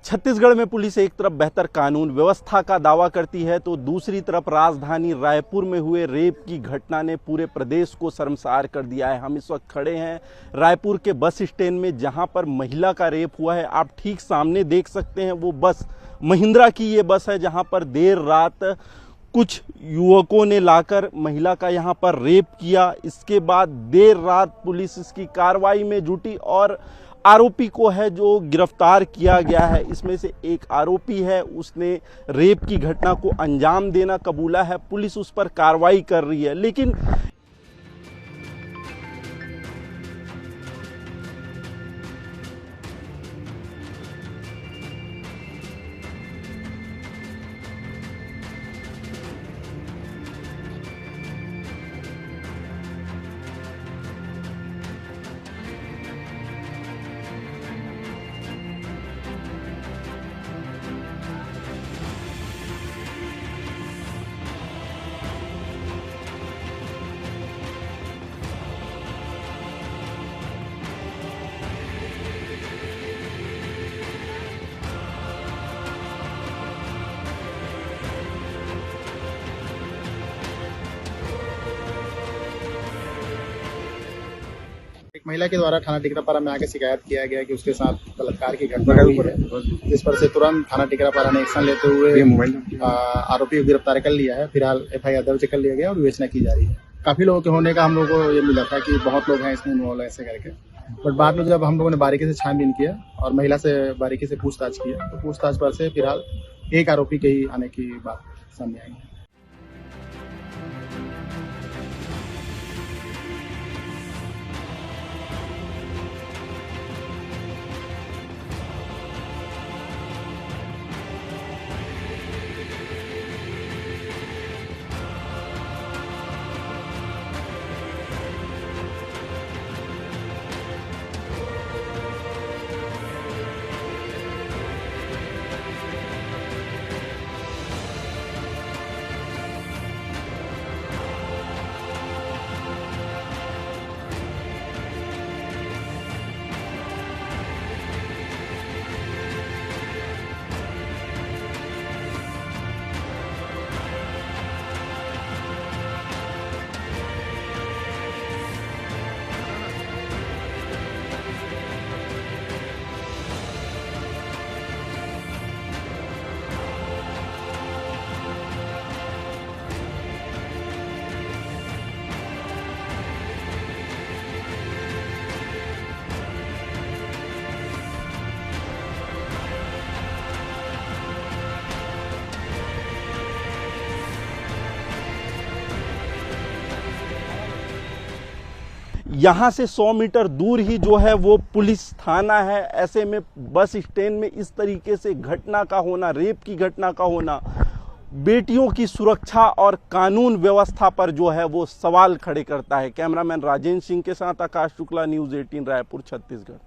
छत्तीसगढ़ में पुलिस एक तरफ बेहतर कानून व्यवस्था का दावा करती है तो दूसरी तरफ राजधानी रायपुर में हुए रेप की घटना ने पूरे प्रदेश को शर्मसार कर दिया है। हम इस वक्त खड़े हैं रायपुर के बस स्टैंड में, जहां पर महिला का रेप हुआ है। आप ठीक सामने देख सकते हैं वो बस महिंद्रा की ये बस है, जहां पर देर रात कुछ युवकों ने लाकर महिला का यहां पर रेप किया। इसके बाद देर रात पुलिस इसकी कार्रवाई में जुटी और आरोपी को है जो गिरफ्तार किया गया है। इसमें से एक आरोपी है, उसने रेप की घटना को अंजाम देना कबूला है। पुलिस उस पर कार्रवाई कर रही है, लेकिन एक महिला के द्वारा थाना टिकरापारा में आके शिकायत किया गया कि उसके साथ बलात्कार की घटना हुई है, जिस पर से तुरंत थाना टिकरापारा ने एक्शन लेते हुए आरोपी को गिरफ्तार कर लिया है। फिलहाल एफआईआर दर्ज कर लिया गया और विवेचना की जा रही है। काफी लोगों के होने का हम लोगों को ये मिला था कि बहुत लोग हैं इसमें इन्वॉल्व ऐसे करके, बट बाद में जब हम लोगों ने बारीकी से छानबीन किया और महिला से बारीकी से पूछताछ किया तो पूछताछ पर से फिलहाल एक आरोपी के ही आने की बात सामने आई है। यहाँ से 100 मीटर दूर ही जो है वो पुलिस थाना है। ऐसे में बस स्टैंड में इस तरीके से घटना का होना, रेप की घटना का होना, बेटियों की सुरक्षा और कानून व्यवस्था पर जो है वो सवाल खड़े करता है। कैमरामैन राजेंद्र सिंह के साथ आकाश शुक्ला, न्यूज़ 18 रायपुर, छत्तीसगढ़।